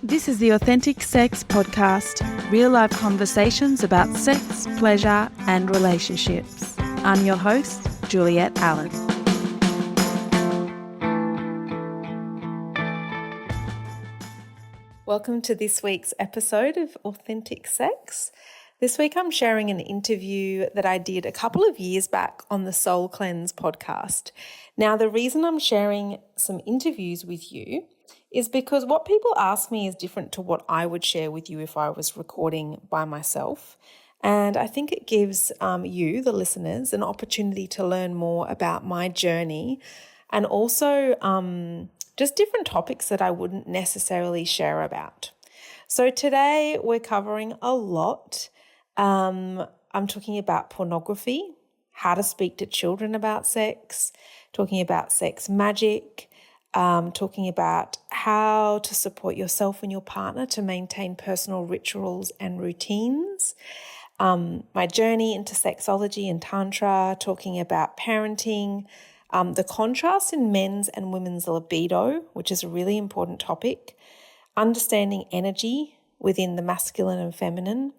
This is the Authentic Sex Podcast, real-life conversations about sex, pleasure and relationships. I'm your host, Juliet Allen. Welcome to this week's episode of Authentic Sex. This week I'm sharing an interview that I did a couple of years back on the Soul Cleanse podcast. Now, the reason I'm sharing some interviews with you is because what people ask me is different to what I would share with you if I was recording by myself. And I think it gives you, the listeners, an opportunity to learn more about my journey and also just different topics that I wouldn't necessarily share about. So today we're covering a lot. I'm talking about pornography, how to speak to children about sex, talking about sex magic, talking about how to support yourself and your partner to maintain personal rituals and routines, my journey into sexology and Tantra, talking about parenting, the contrast in men's and women's libido, which is a really important topic, understanding energy within the masculine and feminine,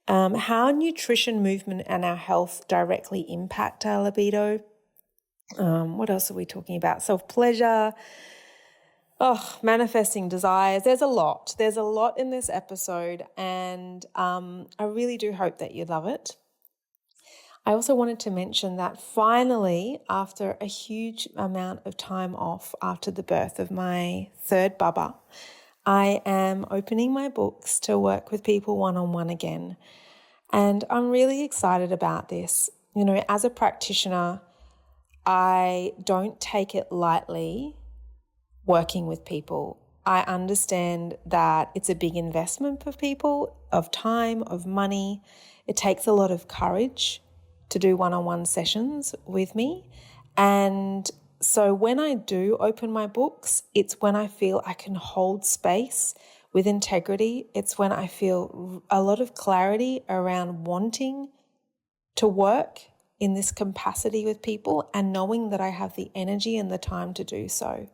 how nutrition, movement and our health directly impact our libido. What else are we talking about? Self-pleasure, manifesting desires. There's a lot in this episode, and I really do hope that you love it. I also wanted to mention that finally, after a huge amount of time off after the birth of my third bubba, I am opening my books to work with people one-on-one again. And I'm really excited about this. You know, as a practitioner, I don't take it lightly working with people. I understand that it's a big investment for people of time, of money. It takes a lot of courage to do one-on-one sessions with me. And so when I do open my books, it's when I feel I can hold space with integrity. It's when I feel a lot of clarity around wanting to work in this capacity with people and knowing that I have the energy and the time to do so.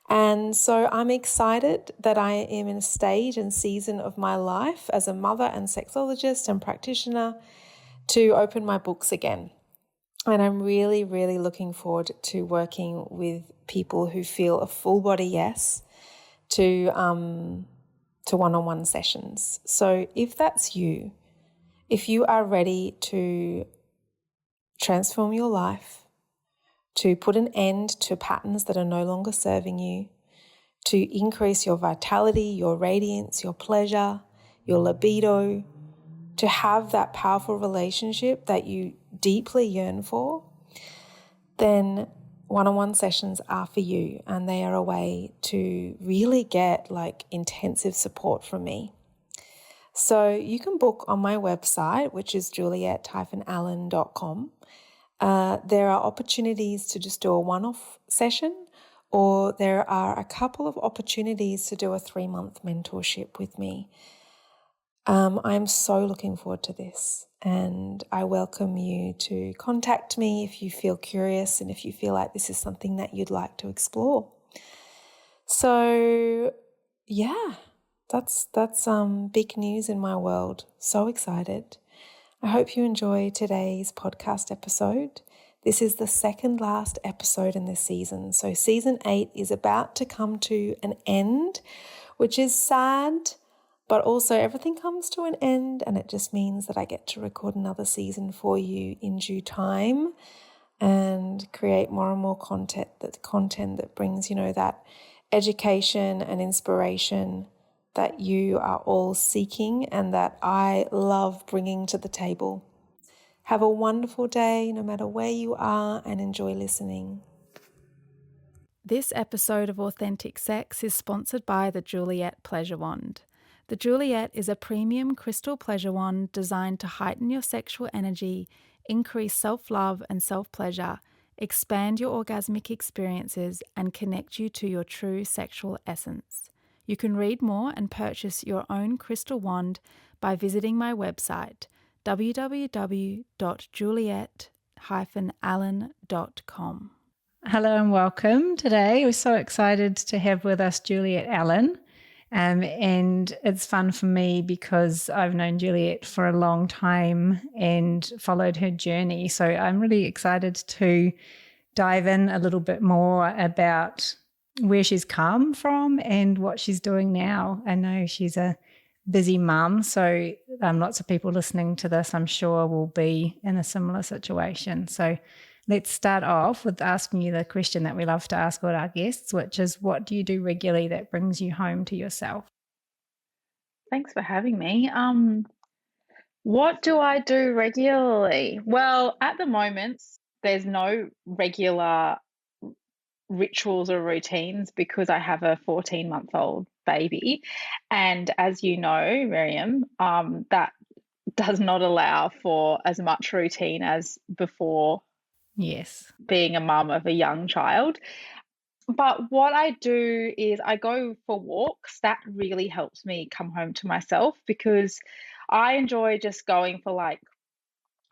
And so I'm excited that I am in a stage and season of my life as a mother and sexologist and practitioner to open my books again. And I'm really, really looking forward to working with people who feel a full body yes to one-on-one sessions. So if that's you, if you are ready to transform your life, to put an end to patterns that are no longer serving you, to increase your vitality, your radiance, your pleasure, your libido, to have that powerful relationship that you deeply yearn for, then one-on-one sessions are for you, and they are a way to really get intensive support from me. So you can book on my website, which is juliet-allen.com. There are opportunities to just do a one-off session, or there are a couple of opportunities to do a 3-month mentorship with me. I'm so looking forward to this, and I welcome you to contact me if you feel curious and if you feel like this is something that you'd like to explore. So yeah, that's big news in my world. So excited. I hope you enjoy today's podcast episode. This is the second last episode in this season. So season 8 is about to come to an end, which is sad, but also everything comes to an end, and it just means that I get to record another season for you in due time and create more and more content that brings, that education and inspiration that you are all seeking and that I love bringing to the table. Have a wonderful day, no matter where you are, and enjoy listening. This episode of Authentic Sex is sponsored by the Juliet Pleasure Wand. The Juliet is a premium crystal pleasure wand designed to heighten your sexual energy, increase self-love and self-pleasure, expand your orgasmic experiences, and connect you to your true sexual essence. You can read more and purchase your own crystal wand by visiting my website, www.juliet-allen.com. Hello and welcome. Today we're so excited to have with us Juliet Allen, And it's fun for me because I've known Juliet for a long time and followed her journey. So I'm really excited to dive in a little bit more about where she's come from and what she's doing now. I know she's a busy mum, so lots of people listening to this, I'm sure, will be in a similar situation. So let's start off with asking you the question that we love to ask all our guests, which is, what do you do regularly that brings you home to yourself? Thanks for having me. What do I do regularly? Well, at the moment, there's no regular rituals or routines because I have a 14-month-old baby. And as you know, Miriam, that does not allow for as much routine as before Yes. being a mum of a young child. But what I do is I go for walks. That really helps me come home to myself because I enjoy just going for like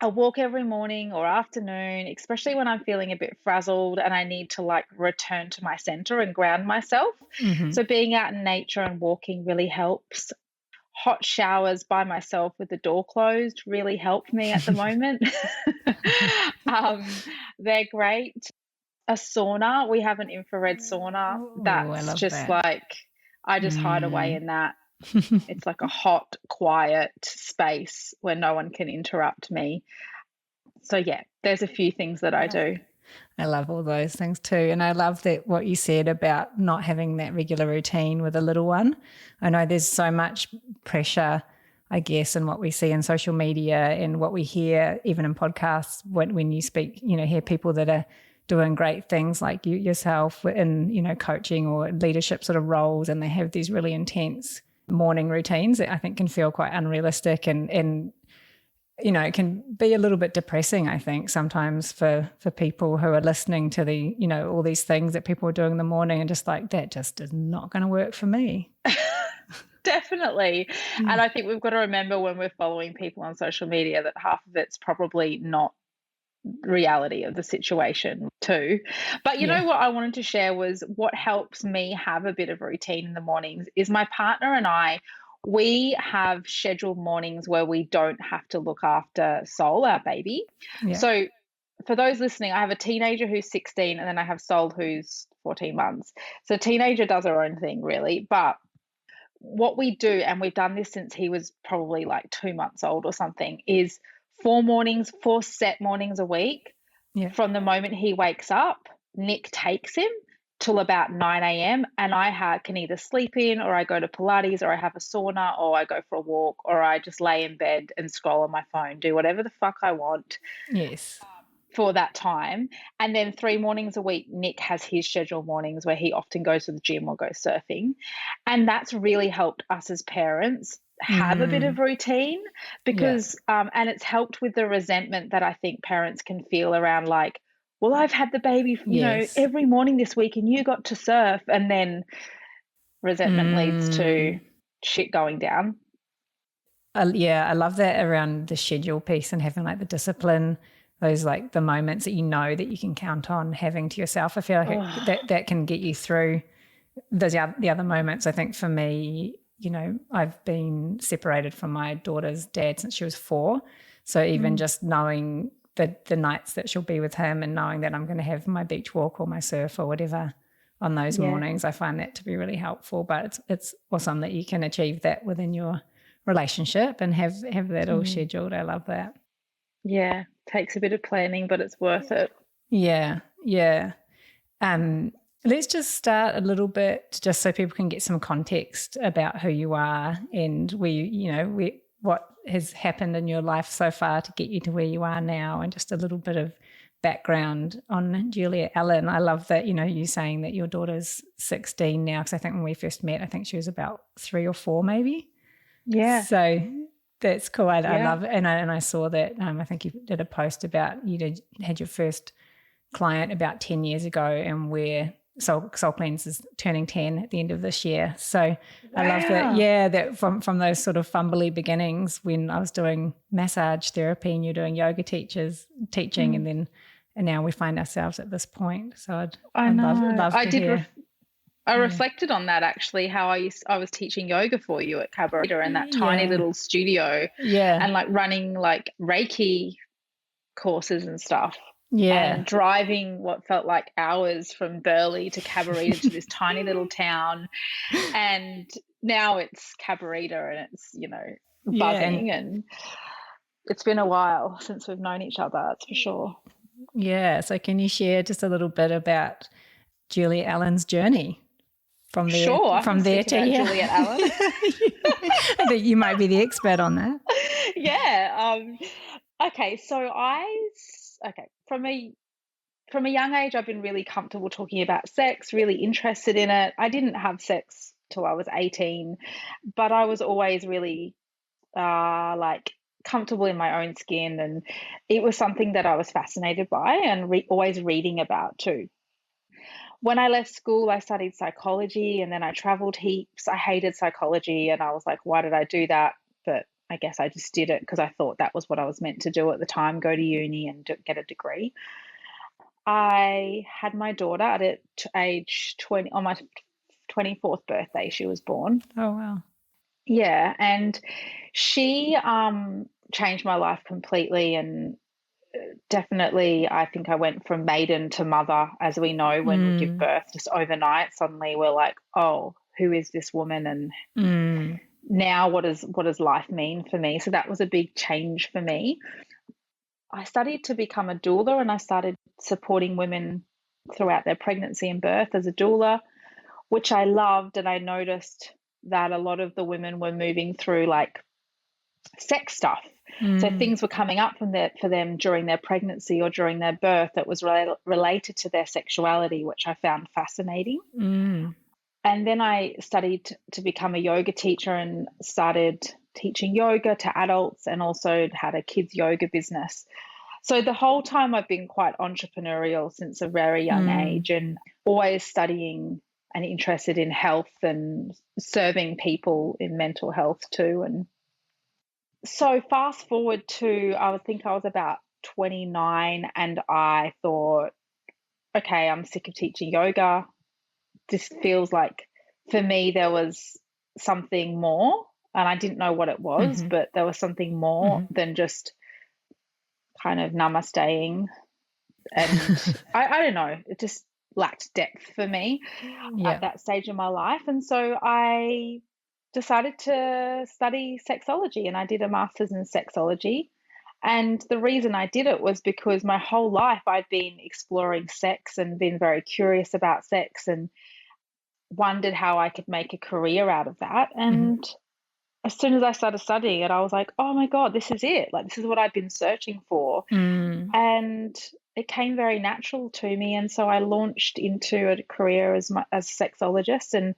a walk every morning or afternoon, especially when I'm feeling a bit frazzled and I need to like return to my center and ground myself. Mm-hmm. So being out in nature and walking really helps. Hot showers by myself with the door closed really help me at the moment. They're great. A sauna. We have an infrared sauna. Oh, I That's love just that. like, I just hide away in that. It's like a hot, quiet space where no one can interrupt me. So, yeah, there's a few things that I do. I love all those things too. And I love that what you said about not having that regular routine with a little one. I know there's so much pressure, I guess, in what we see in social media and what we hear even in podcasts when you speak, hear people that are doing great things like you yourself in, coaching or leadership sort of roles, and they have these really intense morning routines that I think can feel quite unrealistic and it can be a little bit depressing, I think, sometimes for people who are listening to the, all these things that people are doing in the morning and just like, that just is not going to work for me. Definitely. And I think we've got to remember when we're following people on social media that half of it's probably not reality of the situation too. But you know what I wanted to share was what helps me have a bit of routine in the mornings is my partner and we have scheduled mornings where we don't have to look after Sol, our baby. Yeah. So for those listening, I have a teenager who's 16 and then I have Sol who's 14 months. So teenager does her own thing really, but what we do, and we've done this since he was probably like 2 months old or something, is 4 set mornings a week. Yeah. From the moment he wakes up, Nick takes him till about 9 a.m. and I can either sleep in or I go to Pilates or I have a sauna or I go for a walk or I just lay in bed and scroll on my phone, do whatever the fuck I want. Yes. For that time. And then 3 mornings a week, Nick has his scheduled mornings where he often goes to the gym or goes surfing. And that's really helped us as parents have a bit of routine because, and it's helped with the resentment that I think parents can feel around like, well, I've had the baby, every morning this week and you got to surf. And then resentment leads to shit going down. I love that around the schedule piece and having like the discipline, those like the moments that that you can count on having to yourself. I feel like that can get you through the other moments. I think for me, I've been separated from my daughter's dad since she was 4. So even just knowing the nights that she'll be with him and knowing that I'm going to have my beach walk or my surf or whatever on those mornings, I find that to be really helpful. But it's awesome that you can achieve that within your relationship and have that all scheduled. I love that. Yeah, takes a bit of planning, but it's worth it. Yeah. Let's just start a little bit just so people can get some context about who you are and what has happened in your life so far to get you to where you are now, and just a little bit of background on Juliet Allen. I love that, you saying that your daughter's 16 now, because I think when we first met, I think she was about 3 or 4 maybe. Yeah. So that's cool. I love it. And I saw that, I think you did a post about had your first client about 10 years ago and where Soul Cleanse is turning 10 at the end of this year. So I love that. That from those sort of fumbly beginnings when I was doing massage therapy and you're doing yoga teaching and now we find ourselves at this point. So I'd love to hear. I reflected on that actually, how I was teaching yoga for you at Cabarita in that tiny little studio, and like running like Reiki courses and stuff. And driving what felt like hours from Burleigh to Cabarita to this tiny little town. And now it's Cabarita and it's, buzzing. And it's been a while since we've known each other, that's for sure. Yeah. So can you share just a little bit about Juliet Allen's journey from there, from there to here? Juliet Allen. I think you might be the expert on that. Yeah. Okay. So from a young age, I've been really comfortable talking about sex, really interested in it. I didn't have sex till I was 18, but I was always really like comfortable in my own skin, and it was something that I was fascinated by and always reading about too. When I left school, I studied psychology, and then I traveled heaps. I hated psychology, and I was like, why did I do that? But I guess I just did it because I thought that was what I was meant to do at the time, go to uni and get a degree. I had my daughter at age 20, on my 24th birthday, she was born. Oh, wow. Yeah, and she changed my life completely, and definitely I think I went from maiden to mother, as we know when we give birth, just overnight. Suddenly we're like, oh, who is this woman? And now what does life mean for me? So that was a big change for me. I studied to become a doula, and I started supporting women throughout their pregnancy and birth as a doula, which I loved. And I noticed that a lot of the women were moving through like sex stuff. So things were coming up for them during their pregnancy or during their birth that was related to their sexuality, which I found fascinating. And then I studied to become a yoga teacher and started teaching yoga to adults, and also had a kids yoga business. So the whole time I've been quite entrepreneurial since a very young age, and always studying and interested in health and serving people in mental health too. And so fast forward to, I think I was about 29, and I thought, okay, I'm sick of teaching yoga. This feels like, for me, there was something more, and I didn't know what it was, but there was something more than just kind of namasteing. And I don't know, it just lacked depth for me at that stage of my life. And so I decided to study sexology, and I did a master's in sexology. And the reason I did it was because my whole life I'd been exploring sex and been very curious about sex, and wondered how I could make a career out of that. And as soon as I started studying it, I was like, oh my God, this is it. Like, this is what I've been searching for. And it came very natural to me. And so I launched into a career as a sexologist. And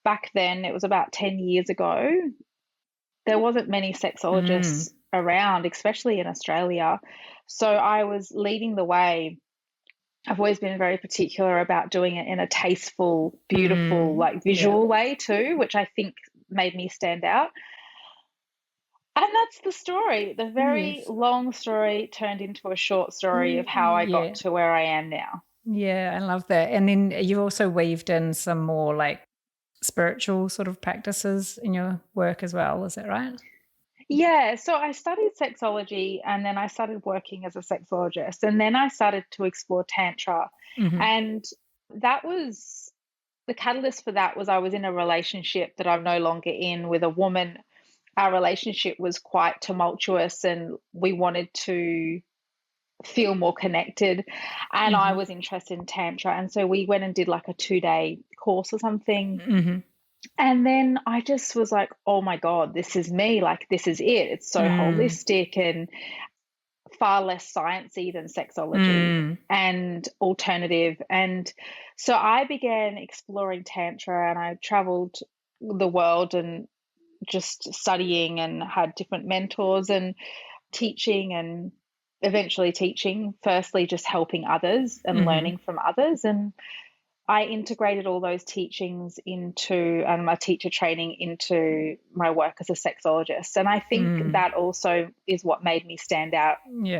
back then, it was about 10 years ago, there wasn't many sexologists around, especially in Australia. So I was leading the way. I've always been very particular about doing it in a tasteful, beautiful, like visual way too, which I think made me stand out. And that's the story. The very long story turned into a short story of how I got to where I am now. Yeah, I love that. And then you also weaved in some more like spiritual sort of practices in your work as well. Is that right? Yeah, so I studied sexology, and then I started working as a sexologist, and then I started to explore Tantra. And that was, the catalyst for that was I was in a relationship that I'm no longer in with a woman. Our relationship was quite tumultuous, and we wanted to feel more connected, and I was interested in Tantra. And so we went and did like a 2-day course or something. And then I just was like, oh my God, this is me. Like, this is it. It's so holistic and far less sciencey than sexology and alternative. And so I began exploring Tantra, and I traveled the world and just studying, and had different mentors and teaching, and eventually teaching, firstly just helping others and learning from others. And I integrated all those teachings into, and my teacher training into, my work as a sexologist. And I think that also is what made me stand out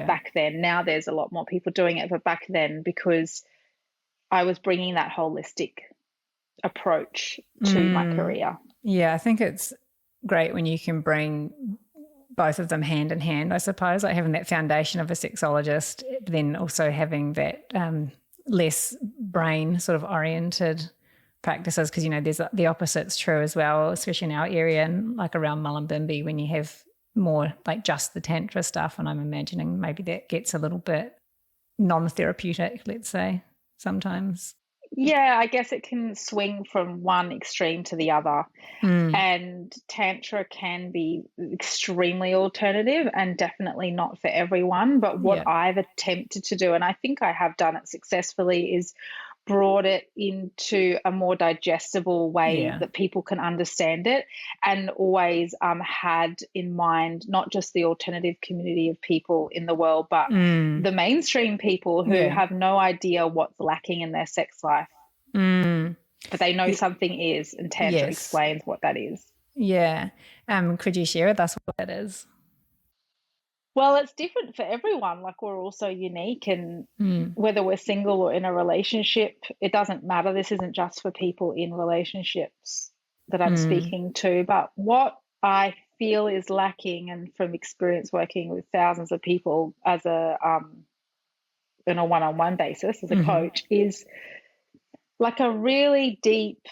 back then. Now there's a lot more people doing it, but back then, because I was bringing that holistic approach to my career. Yeah, I think it's great when you can bring both of them hand in hand, I suppose, like having that foundation of a sexologist, but then also having that less brain sort of oriented practices, because, you know, there's the opposite's true as well, especially in our area and like around Mullumbimby when you have more like just the Tantra stuff. And I'm imagining maybe that gets a little bit non-therapeutic, let's say, sometimes. Yeah, I guess it can swing from one extreme to the other. And Tantra can be extremely alternative and definitely not for everyone. But what I've attempted to do, and I think I have done it successfully, is brought it into a more digestible way that people can understand it, and always had in mind not just the alternative community of people in the world, but the mainstream people who have no idea what's lacking in their sex life. But they know something is, and Tantra explains what that is. Yeah. Could you share with us what that is? Well, it's different for everyone. Like, we're all so unique, and whether we're single or in a relationship, it doesn't matter. This isn't just for people in relationships that I'm speaking to. But what I feel is lacking, and from experience working with thousands of people as in a one-on-one basis as a coach, is like a really deep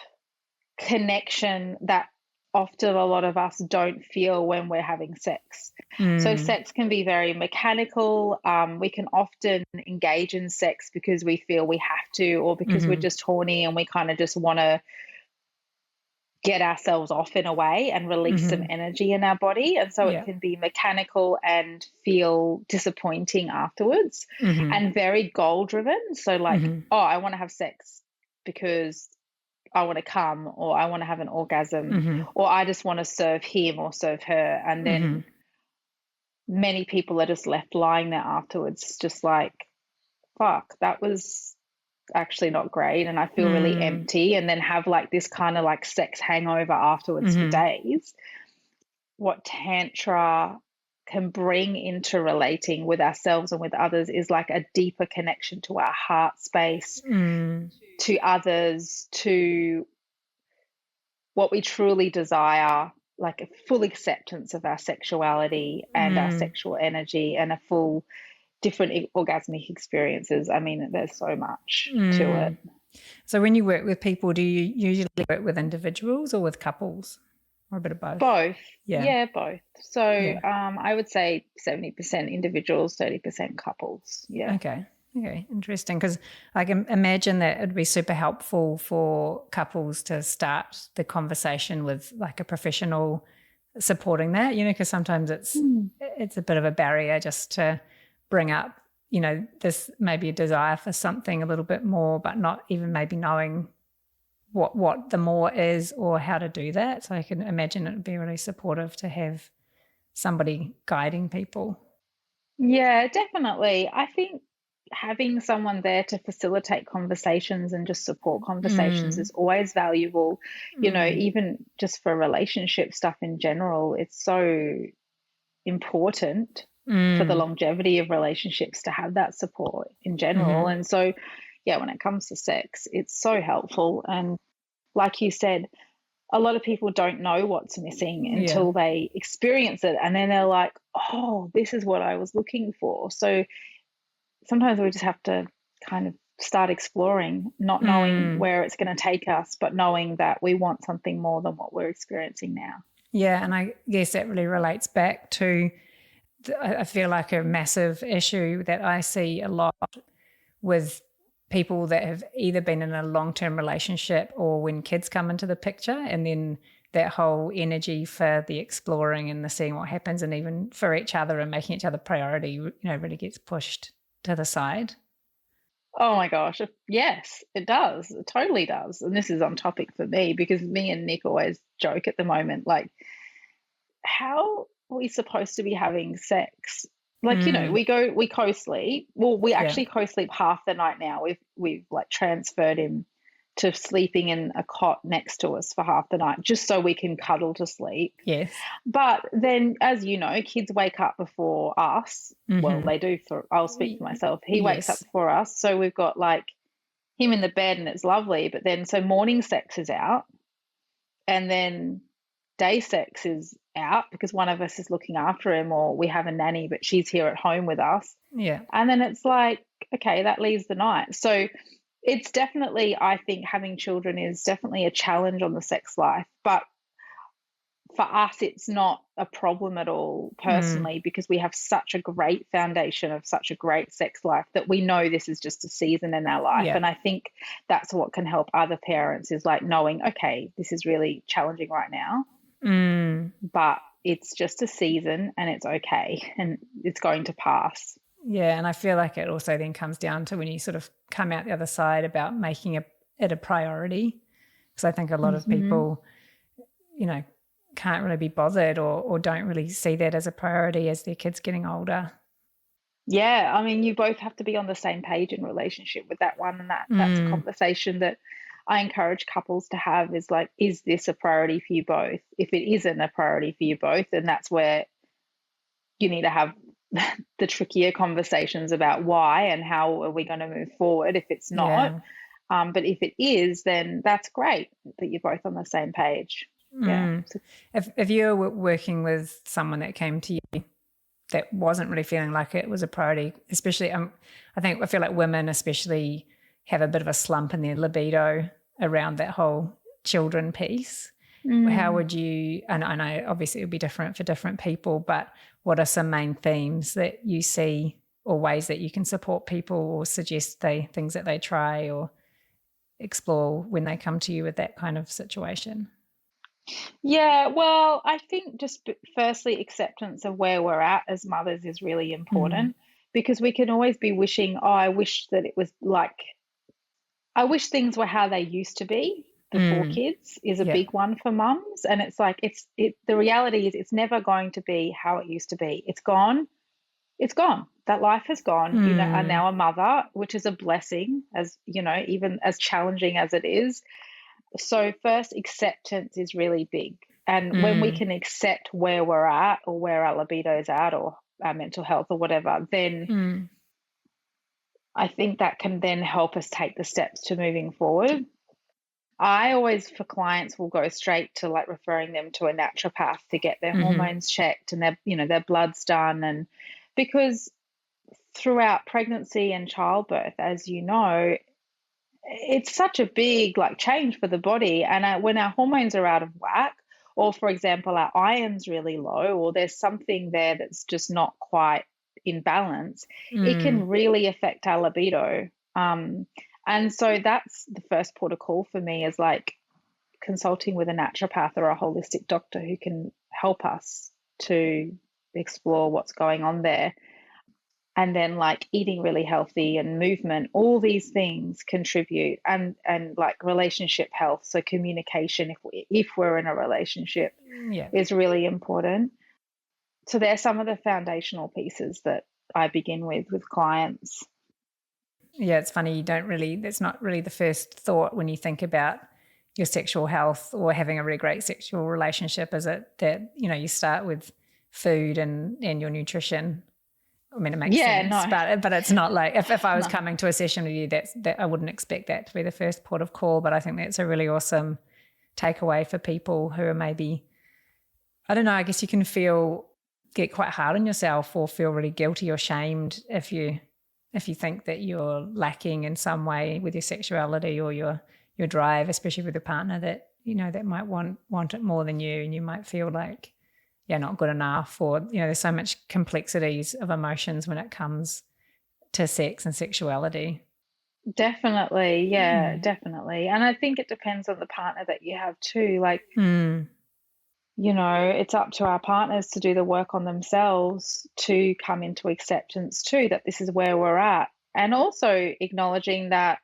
connection that often a lot of us don't feel when we're having sex. So sex can be very mechanical. We can often engage in sex because we feel we have to, or because we're just horny and we kind of just want to get ourselves off in a way and release some energy in our body. And so it can be mechanical and feel disappointing afterwards, and very goal driven. So like, oh, I want to have sex because I want to come, or I want to have an orgasm, or I just want to serve him or serve her. And then many people are just left lying there afterwards, just like, fuck, that was actually not great, and I feel really empty, and then have like this kind of like sex hangover afterwards for days. What Tantra can bring into relating with ourselves and with others is like a deeper connection to our heart space, to others, to what we truly desire, like a full acceptance of our sexuality and our sexual energy, and a full different orgasmic experiences. I mean, there's so much to it. So when you work with people, do you usually work with individuals or with couples, or a bit of both? Both. Yeah, both. So I would say 70% individuals, 30% couples. Yeah. Okay, interesting. Because I can imagine that it'd be super helpful for couples to start the conversation with like a professional supporting that, you know, because sometimes it's a bit of a barrier just to bring up, you know, this maybe a desire for something a little bit more, but not even maybe knowing what the more is or how to do that. So I can imagine it would be really supportive to have somebody guiding people. Yeah, definitely. I think having someone there to facilitate conversations and just support conversations is always valuable. You know, even just for relationship stuff in general, it's so important for the longevity of relationships to have that support in general. And so, yeah, when it comes to sex, it's so helpful. And like you said, a lot of people don't know what's missing until they experience it. And then they're like, oh, this is what I was looking for. So sometimes we just have to kind of start exploring, not knowing where it's going to take us, but knowing that we want something more than what we're experiencing now. Yeah, and I guess that really relates back to, I feel like a massive issue that I see a lot with people that have either been in a long-term relationship or when kids come into the picture, and then that whole energy for the exploring and the seeing what happens, and even for each other and making each other priority, you know, really gets pushed to the side. Oh my gosh, yes, it does. It totally does. And this is on topic for me, because me and Nick always joke at the moment, like, how are we supposed to be having sex? Like, you know, we co-sleep. Well, we actually co-sleep half the night now. We've like transferred him to sleeping in a cot next to us for half the night, just so we can cuddle to sleep. Yes. But then, as you know, kids wake up before us. Well, they do. I'll speak for myself. He wakes up before us. So we've got like him in the bed and it's lovely, but then so morning sex is out and then day sex is out because one of us is looking after him, or we have a nanny but she's here at home with us. Yeah. And then it's like, okay, that leaves the night. So it's definitely, I think having children is definitely a challenge on the sex life, but for us it's not a problem at all personally, because we have such a great foundation of such a great sex life that we know this is just a season in our life. Yeah. And I think that's what can help other parents, is like knowing, okay, this is really challenging right now, but it's just a season and it's okay and it's going to pass. Yeah, and I feel like it also then comes down to when you sort of come out the other side about making it a priority, because I think a lot of people, you know, can't really be bothered or don't really see that as a priority as their kids getting older. Yeah, I mean, you both have to be on the same page in relationship with that one, and that's a conversation that I encourage couples to have, is like, is this a priority for you both? If it isn't a priority for you both, then that's where you need to have the trickier conversations about why and how are we going to move forward if it's not. But if it is, then that's great that you're both on the same page. Yeah. If you're working with someone that came to you that wasn't really feeling like it was a priority, especially I feel like women especially have a bit of a slump in their libido around that whole children piece. How would you, and I know obviously it would be different for different people, but what are some main themes that you see or ways that you can support people or suggest things that they try or explore when they come to you with that kind of situation? Yeah, well, I think just firstly, acceptance of where we're at as mothers is really important, because we can always be wishing, oh, I wish that it was like, I wish things were how they used to be before kids, is a big one for mums. And it's like, the reality is it's never going to be how it used to be. It's gone. It's gone. That life has gone. You know, are now a mother, which is a blessing, as you know, even as challenging as it is. So first, acceptance is really big. And when we can accept where we're at, or where our libido is at, or our mental health or whatever, then I think that can then help us take the steps to moving forward. I always, for clients, will go straight to like referring them to a naturopath to get their hormones checked and their blood's done. And because throughout pregnancy and childbirth, as you know, it's such a big like change for the body. And when our hormones are out of whack, or for example, our iron's really low, or there's something there that's just not quite in balance, it can really affect our libido. And so that's the first port of call for me, is like consulting with a naturopath or a holistic doctor who can help us to explore what's going on there. And then like eating really healthy and movement, all these things contribute, and like relationship health. So communication, if we're in a relationship, is really important. So they're some of the foundational pieces that I begin with clients. Yeah, it's funny, that's not really the first thought when you think about your sexual health or having a really great sexual relationship, is it that, you know, you start with food and your nutrition. I mean, it makes sense, but it's not like if I was coming to a session with you, that I wouldn't expect that to be the first port of call. But I think that's a really awesome takeaway for people who are maybe, I don't know, I guess you can get quite hard on yourself or feel really guilty or shamed if you think that you're lacking in some way with your sexuality or your drive, especially with a partner that, you know, that might want it more than you, and you might feel like, not good enough, or, you know, there's so much complexities of emotions when it comes to sex and sexuality. Definitely. Yeah, definitely. And I think it depends on the partner that you have too. Like, you know, it's up to our partners to do the work on themselves to come into acceptance too, that this is where we're at. And also acknowledging that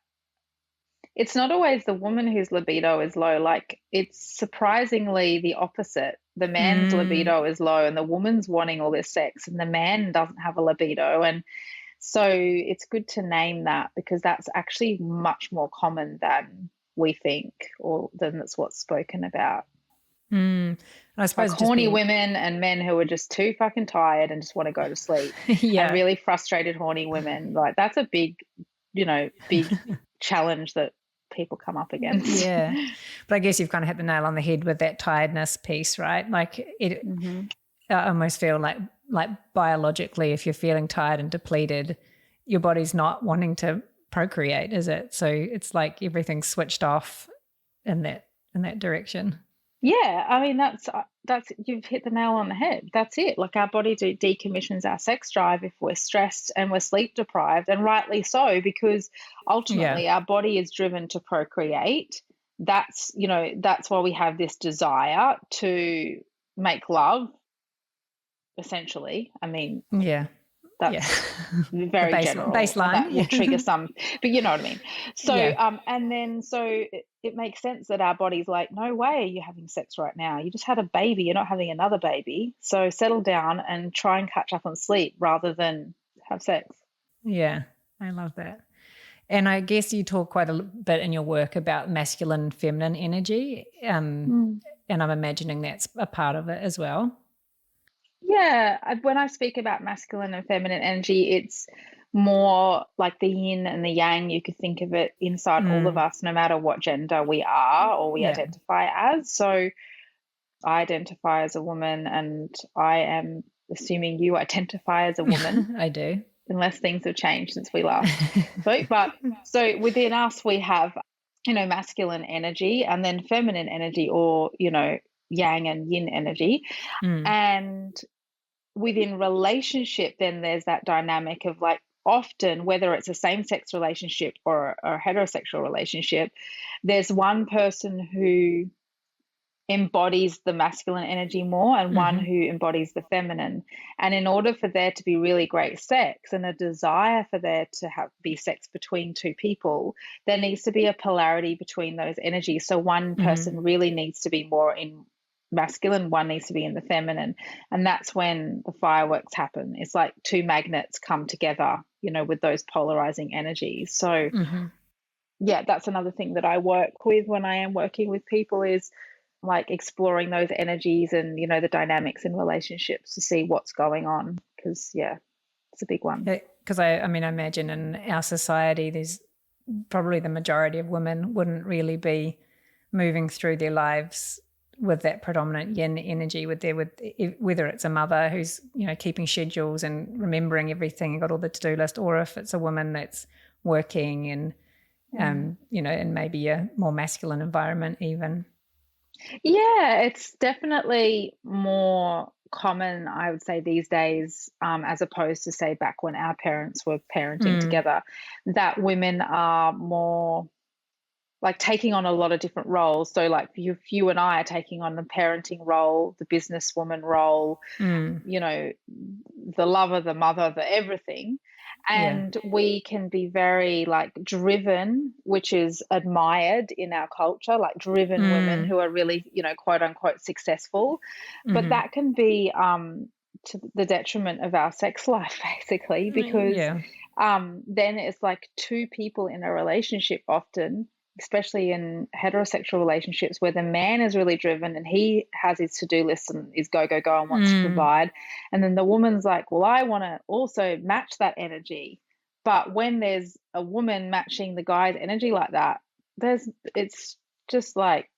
it's not always the woman whose libido is low. Like, it's surprisingly the opposite. The man's libido is low and the woman's wanting all this sex, and the man doesn't have a libido. And so it's good to name that, because that's actually much more common than we think, or than that's what's spoken about. I suppose like horny women and men who are just too fucking tired and just want to go to sleep. Yeah. And really frustrated horny women. Like, that's a big challenge that people come up against. Yeah. But I guess you've kind of hit the nail on the head with that tiredness piece, right? Like it, I almost feel like biologically, if you're feeling tired and depleted, your body's not wanting to procreate, is it? So it's like everything's switched off in that direction. Yeah, I mean that's you've hit the nail on the head. That's it. Like our body decommissions our sex drive if we're stressed and we're sleep deprived, and rightly so, because ultimately our body is driven to procreate. That's why we have this desire to make love, essentially. I mean, that's very general. Baseline. That will trigger some, but you know what I mean. So, and then it makes sense that our body's like, no way are you having sex right now. You just had a baby. You're not having another baby. So settle down and try and catch up on sleep rather than have sex. Yeah, I love that. And I guess you talk quite a bit in your work about masculine and feminine energy, and I'm imagining that's a part of it as well. Yeah, when I speak about masculine and feminine energy, it's more like the yin and the yang. You could think of it inside all of us, no matter what gender we are or we identify as. So I identify as a woman, and I am assuming you identify as a woman. I do. Unless things have changed since we last spoke. But so within us, we have, masculine energy and then feminine energy, or, yang and yin energy. And within relationship, then there's that dynamic of like, often, whether it's a same-sex relationship or a heterosexual relationship, there's one person who embodies the masculine energy more and one who embodies the feminine. And in order for there to be really great sex and a desire for there to be sex between two people, there needs to be a polarity between those energies. So one person really needs to be more in masculine, one needs to be in the feminine, and that's when the fireworks happen. It's like two magnets come together, with those polarizing energies. So that's another thing that I work with when I am working with people, is like exploring those energies and the dynamics in relationships to see what's going on, because it's a big one. Because I imagine in our society there's probably the majority of women wouldn't really be moving through their lives with that predominant yin energy, whether it's a mother who's keeping schedules and remembering everything, got all the to-do list, or if it's a woman that's working and in maybe a more masculine environment even. Yeah, it's definitely more common, I would say, these days, as opposed to, say, back when our parents were parenting together, that women are more like taking on a lot of different roles. So like you and I are taking on the parenting role, the businesswoman role, the lover, the mother, the everything. And we can be very like driven, which is admired in our culture, like driven women who are really, quote unquote successful. But that can be to the detriment of our sex life, basically, because then it's like two people in a relationship often, especially in heterosexual relationships, where the man is really driven and he has his to-do list and is go, go, go and wants to provide. And then the woman's like, well, I want to also match that energy. But when there's a woman matching the guy's energy like that, it's just like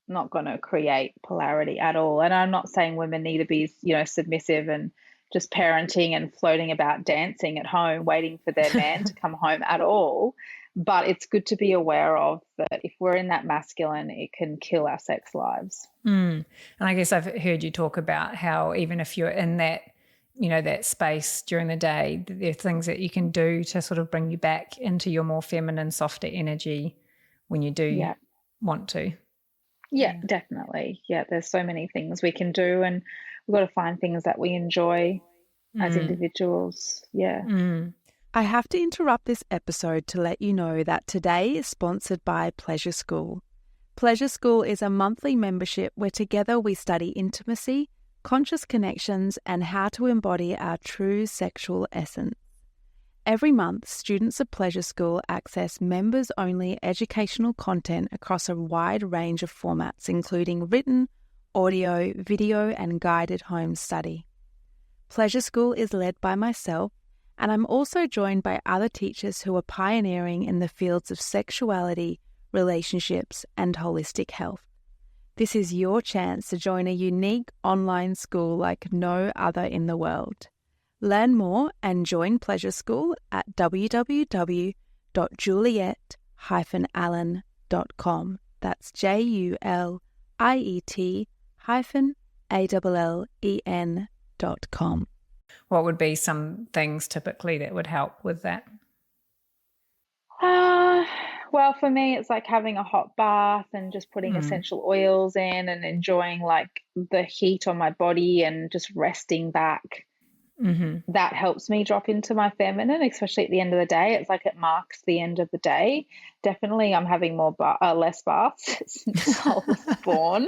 not going to create polarity at all. And I'm not saying women need to be, submissive and just parenting and floating about dancing at home, waiting for their man to come home at all. But it's good to be aware of that if we're in that masculine, it can kill our sex lives. And I guess I've heard you talk about how even if you're in that, that space during the day, there are things that you can do to sort of bring you back into your more feminine, softer energy when you do want to. Yeah, definitely. Yeah, there's so many things we can do, and we've got to find things that we enjoy as individuals. Yeah. I have to interrupt this episode to let you know that today is sponsored by Pleasure School. Pleasure School is a monthly membership where together we study intimacy, conscious connections, and how to embody our true sexual essence. Every month, students of Pleasure School access members-only educational content across a wide range of formats, including written, audio, video, and guided home study. Pleasure School is led by myself, And I'm also joined by other teachers who are pioneering in the fields of sexuality, relationships, and holistic health. This is your chance to join a unique online school like no other in the world. Learn more and join Pleasure School at www.juliet-allen.com. That's JULIET-ALLEN.com. What would be some things typically that would help with that? Well, for me, it's like having a hot bath and just putting essential oils in and enjoying like the heat on my body and just resting back. Mm-hmm. That helps me drop into my feminine, especially at the end of the day. It's like it marks the end of the day. Definitely, I'm having less baths since Soul was born.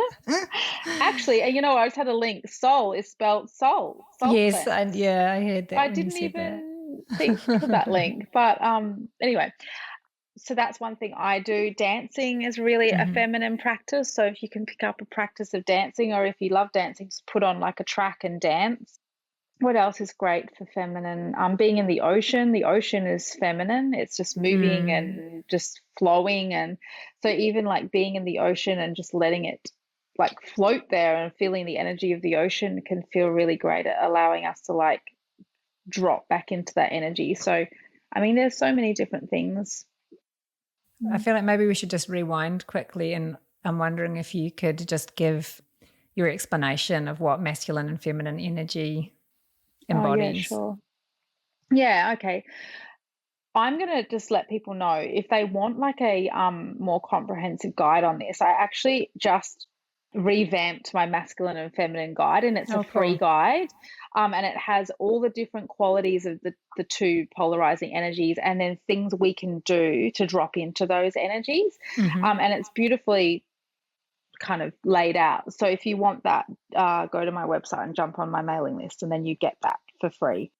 Actually, I just had a link. Soul is spelled soul. Yes, I heard that. I didn't even think of that link, but anyway. So that's one thing I do. Dancing is really a feminine practice. So if you can pick up a practice of dancing, or if you love dancing, just put on like a track and dance. What else is great for feminine? Being in the ocean. The ocean is feminine. It's just moving and just flowing. And so even like being in the ocean and just letting it like float there and feeling the energy of the ocean can feel really great at allowing us to like drop back into that energy. So, I mean, there's so many different things. I feel like maybe we should just rewind quickly, and I'm wondering if you could just give your explanation of what masculine and feminine energy embodies. Yeah, sure. Yeah, okay. I'm going to just let people know if they want like a more comprehensive guide on this. I actually just revamped my masculine and feminine guide, and it's a free guide. And it has all the different qualities of the two polarizing energies, and then things we can do to drop into those energies. And it's beautifully kind of laid out. So if you want that, go to my website and jump on my mailing list, and then you get that for free.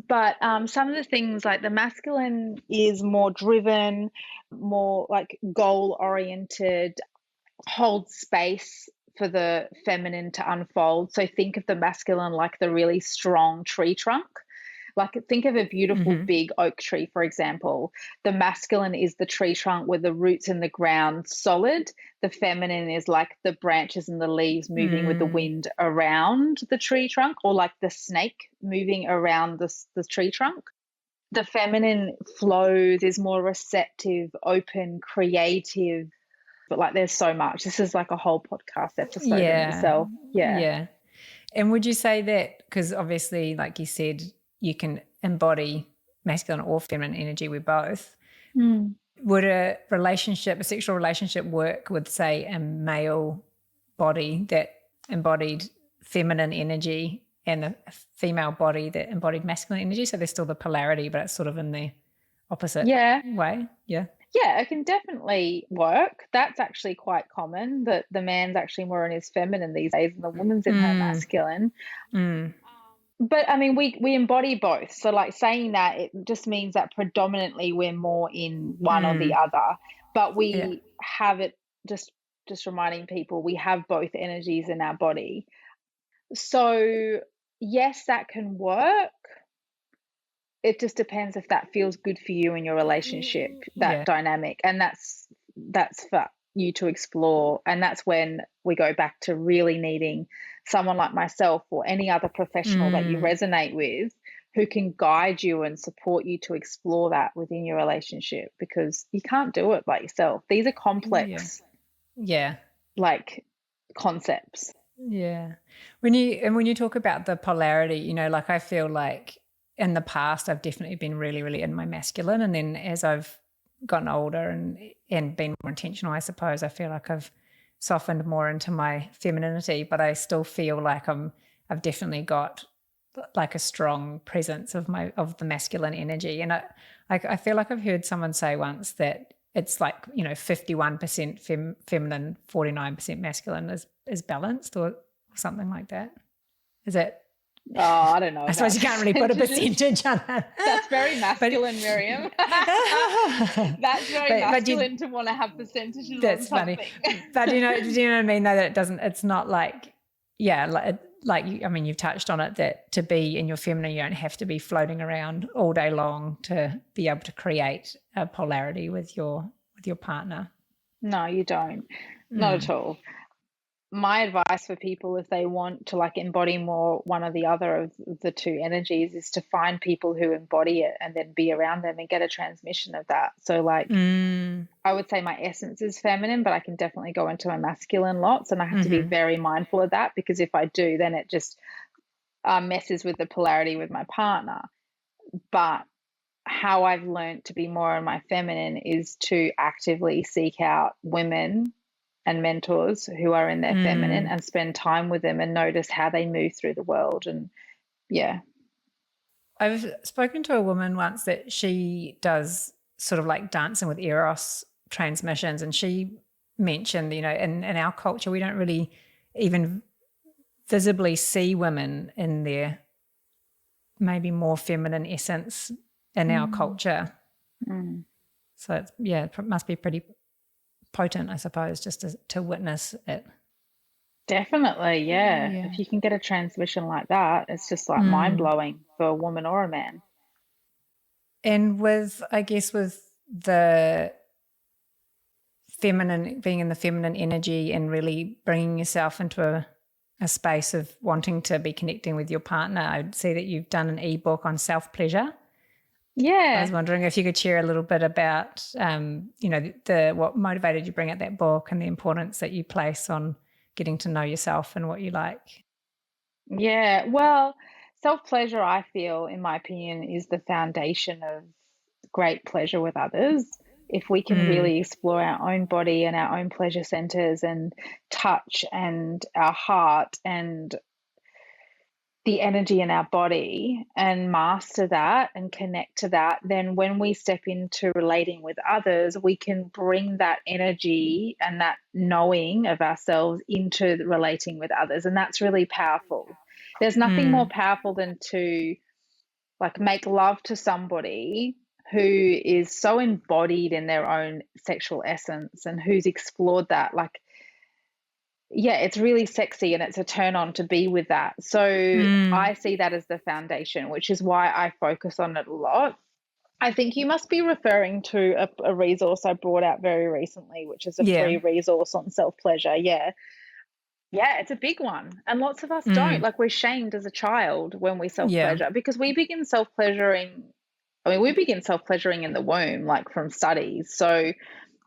But some of the things, like the masculine is more driven, more like goal oriented, hold space for the feminine to unfold. So think of the masculine like the really strong tree trunk. Like think of a beautiful big oak tree, for example. The masculine is the tree trunk with the roots in the ground solid. The feminine is like the branches and the leaves moving with the wind around the tree trunk, or like the snake moving around the tree trunk. The feminine flows, is more receptive, open, creative. But like there's so much. This is like a whole podcast episode in itself. Yeah. And would you say that, because obviously, like you said, you can embody masculine or feminine energy with both. Would a sexual relationship work with, say, a male body that embodied feminine energy and a female body that embodied masculine energy? So there's still the polarity, but it's sort of in the opposite way. Yeah. Yeah, it can definitely work. That's actually quite common, that the man's actually more in his feminine these days and the woman's in her masculine. But I mean, we embody both. So like saying that, it just means that predominantly we're more in one or the other. But we have it, just reminding people, we have both energies in our body. So yes, that can work. It just depends if that feels good for you in your relationship, that dynamic. And that's for you to explore. And that's when we go back to really needing someone like myself or any other professional that you resonate with, who can guide you and support you to explore that within your relationship, because you can't do it by yourself. These are complex like concepts. Yeah. When you talk about the polarity, like I feel like in the past I've definitely been really, really in my masculine, and then as I've gotten older and been more intentional, I suppose, I feel like I've softened more into my femininity, but I still feel like I've definitely got like a strong presence of the masculine energy. And I feel like I've heard someone say once that it's like 51% feminine, 49% masculine is balanced, or something like that. Is that? Oh, I don't know. I suppose you can't really put a percentage on it. That's very masculine, Miriam. That's very masculine to want to have percentages. That's on something. Funny. But do you know what I mean? Though that it's not like, like like, you've touched on it, that to be in your feminine, you don't have to be floating around all day long to be able to create a polarity with your partner. No, you don't. Not at all. My advice for people, if they want to like embody more one or the other of the two energies, is to find people who embody it and then be around them and get a transmission of that. So like I would say my essence is feminine, but I can definitely go into my masculine lots, and I have to be very mindful of that, because if I do, then it just messes with the polarity with my partner. But how I've learned to be more in my feminine is to actively seek out women and mentors who are in their feminine and spend time with them and notice how they move through the world. And I've spoken to a woman once that she does sort of like dancing with Eros transmissions, and she mentioned, in our culture, we don't really even visibly see women in their maybe more feminine essence in our culture. So it's, it must be pretty potent, I suppose, just to witness it. Definitely, yeah. If you can get a transmission like that, it's just like mind-blowing for a woman or a man. And with the feminine, being in the feminine energy and really bringing yourself into a space of wanting to be connecting with your partner, I'd see that you've done an ebook on self-pleasure. Yeah. I was wondering if you could share a little bit about, what motivated you to bring out that book and the importance that you place on getting to know yourself and what you like. Yeah, well, self-pleasure, I feel, in my opinion, is the foundation of great pleasure with others. If we can really explore our own body and our own pleasure centers and touch and our heart and the energy in our body and master that and connect to that, then when we step into relating with others, we can bring that energy and that knowing of ourselves into relating with others. And that's really powerful. There's nothing more powerful than to like make love to somebody who is so embodied in their own sexual essence and who's explored that. Like, yeah, it's really sexy and it's a turn on to be with that. So I see that as the foundation, which is why I focus on it a lot. I think you must be referring to a resource I brought out very recently, which is a free resource on self-pleasure. Yeah, it's a big one. And lots of us don't. Like, we're shamed as a child when we self-pleasure because we begin self-pleasuring. We begin self-pleasuring in the womb, like from studies. So,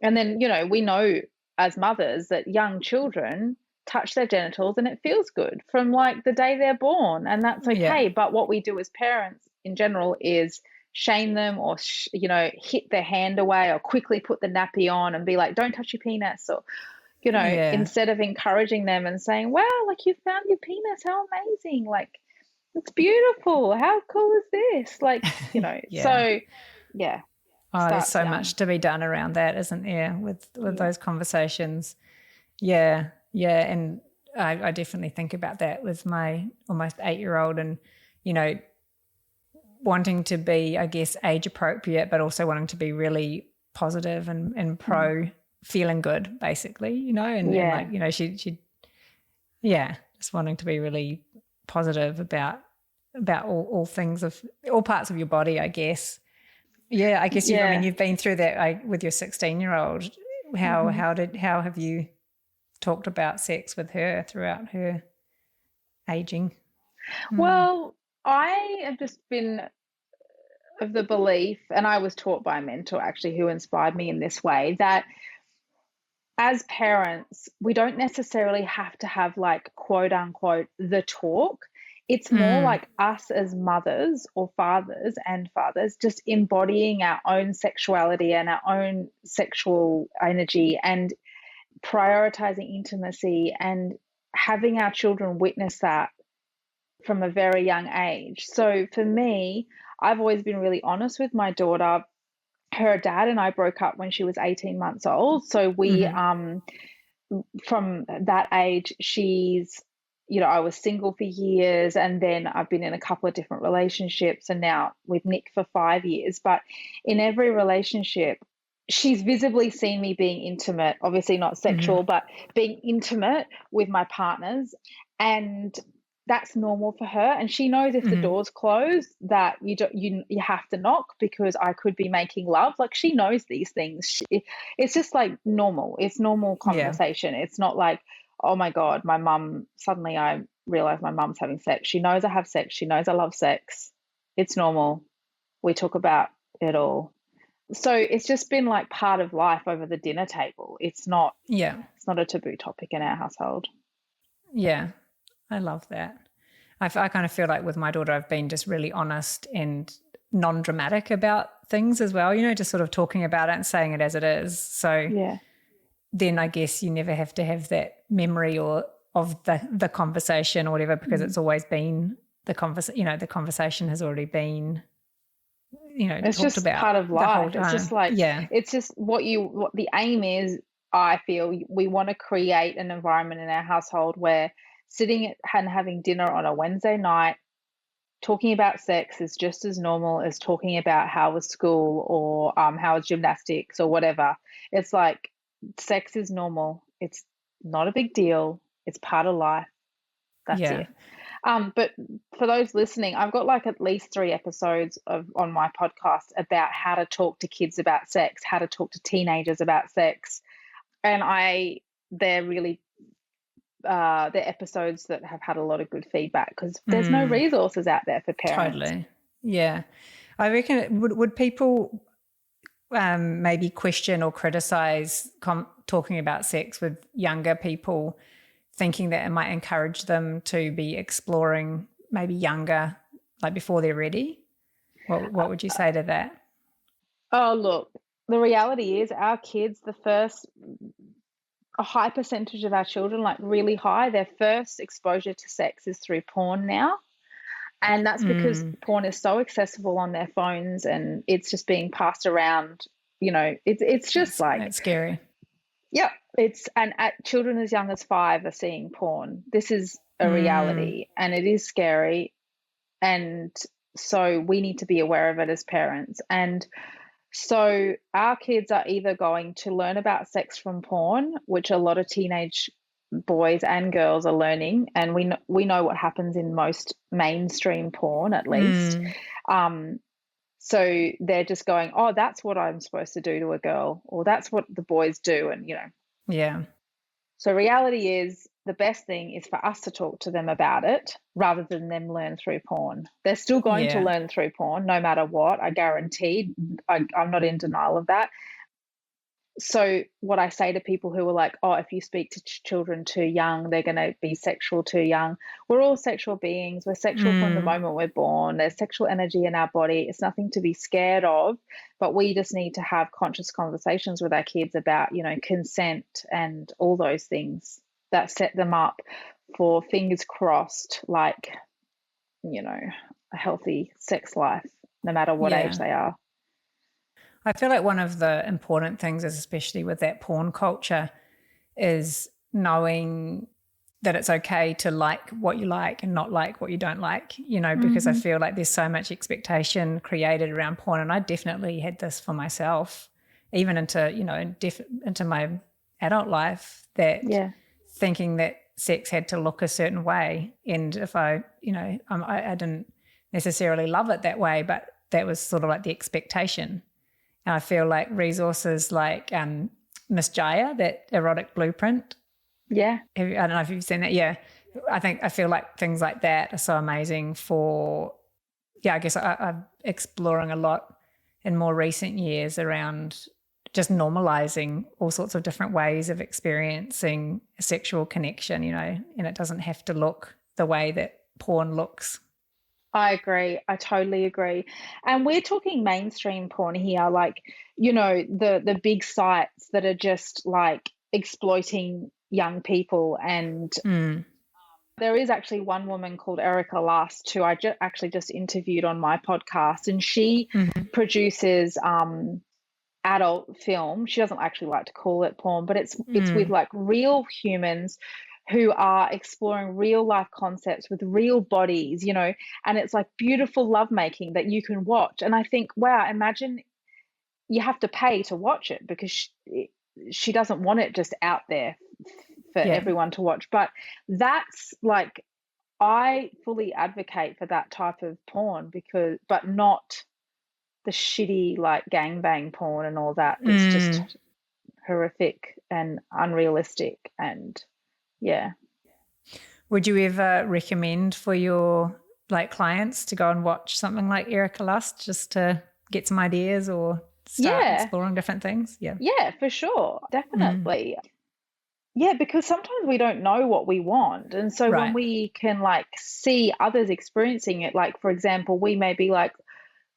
and then, we know as mothers that young children touch their genitals and it feels good from like the day they're born, and that's okay. Yeah. But what we do as parents in general is shame them or, hit their hand away or quickly put the nappy on and be like, don't touch your penis, or, instead of encouraging them and saying, wow, like you found your penis, how amazing. Like, it's beautiful. How cool is this? Like, so yeah. Oh, there's so much to be done around that, isn't there, with those conversations? Yeah. And I definitely think about that with my almost 8-year-old and, wanting to be, I guess, age appropriate, but also wanting to be really positive and pro feeling good, basically, and like, she just wanting to be really positive about all things of all parts of your body, I guess. Yeah, I guess you've been through that with your 16-year-old. How have you talked about sex with her throughout her aging? Well, I have just been of the belief, and I was taught by a mentor actually who inspired me in this way, that as parents, we don't necessarily have to have like quote unquote the talk. It's more like us as mothers or fathers just embodying our own sexuality and our own sexual energy and prioritizing intimacy and having our children witness that from a very young age. So for me, I've always been really honest with my daughter. Her dad and I broke up when she was 18 months old. So we, from that age, she's, I was single for years, and then I've been in a couple of different relationships, and now with Nick for 5 years. But in every relationship, she's visibly seen me being intimate, obviously not sexual, but being intimate with my partners. And that's normal for her, and she knows if the door's closed that you have to knock because I could be making love. Like, she knows these things. It's just like normal. It's normal conversation. It's not like, oh my God, my mum, suddenly I realize my mum's having sex. She knows I have sex. She knows I love sex. It's normal. We talk about it all. So it's just been like part of life over the dinner table. It's not a taboo topic in our household. Yeah. I love that. I kind of feel like with my daughter, I've been just really honest and non-dramatic about things as well, just sort of talking about it and saying it as it is. So then I guess you never have to have that memory or of the conversation or whatever, because it's always been the conversation has already been, it's talked just about part of life. It's just like, it's just what the aim is. I feel we want to create an environment in our household where sitting and having dinner on a Wednesday night, talking about sex is just as normal as talking about how was school or how was gymnastics or whatever. It's like, sex is normal. It's not a big deal. It's part of life. That's it. But for those listening, I've got like at least 3 episodes on my podcast about how to talk to kids about sex, how to talk to teenagers about sex. And they're really they're episodes that have had a lot of good feedback because there's no resources out there for parents. Totally. Yeah. I reckon would people maybe question or criticize talking about sex with younger people, thinking that it might encourage them to be exploring maybe younger, like before they're ready? What would you say to that? Oh, look, the reality is our kids, a high percentage of our children, like really high, their first exposure to sex is through porn now. And that's because porn is so accessible on their phones and it's just being passed around. It's just that's scary. Yep. And children as young as 5 are seeing porn. This is a reality and it is scary. And so we need to be aware of it as parents. And so our kids are either going to learn about sex from porn, which a lot of teenage boys and girls are learning, and we know what happens in most mainstream porn, at least. So they're just going, oh, that's what I'm supposed to do to a girl, or that's what the boys do, and Yeah. So reality is the best thing is for us to talk to them about it rather than them learn through porn. They're still going to learn through porn no matter what, I guarantee. I'm not in denial of that. So what I say to people who are like, oh, if you speak to children too young, they're going to be sexual too young. We're all sexual beings. We're sexual from the moment we're born. There's sexual energy in our body. It's nothing to be scared of, but we just need to have conscious conversations with our kids about, consent and all those things that set them up for, fingers crossed, like, a healthy sex life, no matter what age they are. I feel like one of the important things, especially with that porn culture, is knowing that it's okay to like what you like and not like what you don't like, because I feel like there's so much expectation created around porn. And I definitely had this for myself, even into, into my adult life, that thinking that sex had to look a certain way. And if I didn't necessarily love it that way, but that was sort of like the expectation. And I feel like resources like Miss Jaya, that erotic blueprint. Yeah. I don't know if you've seen that. Yeah. I feel like things like that are so amazing for, I guess I'm exploring a lot in more recent years around just normalizing all sorts of different ways of experiencing a sexual connection, and it doesn't have to look the way that porn looks. I agree. I totally agree. And we're talking mainstream porn here, like, the big sites that are just like exploiting young people. And there is actually one woman called Erica Lust who I actually just interviewed on my podcast, and she produces adult film. She doesn't actually like to call it porn, but it's with like real humans who are exploring real life concepts with real bodies, and it's like beautiful lovemaking that you can watch. And I think, wow, imagine you have to pay to watch it because she doesn't want it just out there for everyone to watch. But that's like I fully advocate for that type of porn but not the shitty like gangbang porn and all that. That's just horrific and unrealistic. And yeah. Would you ever recommend for your like clients to go and watch something like Erica Lust just to get some ideas or start exploring different things? Yeah. Yeah, for sure. Definitely. Yeah, because sometimes we don't know what we want. And so when we can like see others experiencing it, like for example, we may be like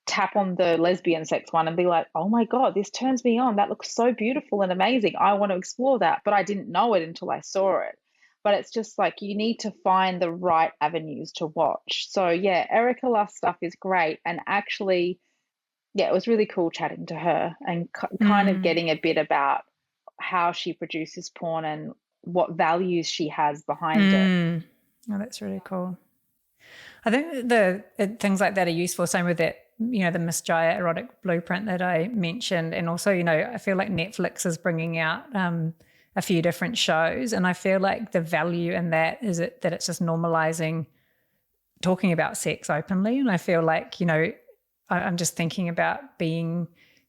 tap on the lesbian sex one and be like, oh my God, this turns me on. That looks so beautiful and amazing. I want to explore that. But I didn't know it until I saw it. But it's just like you need to find the right avenues to watch. So yeah, Erica Lust stuff is great. And actually, yeah, it was really cool chatting to her and kind of getting a bit about how she produces porn and what values she has behind it. Oh, that's really cool. I think things like that are useful. Same with that, you know, the Miss Jaya erotic blueprint that I mentioned. And also, you know, I feel like Netflix is bringing out a few different shows. And I feel like the value in that is that it's just normalizing talking about sex openly. And I feel like, you know, I'm just thinking about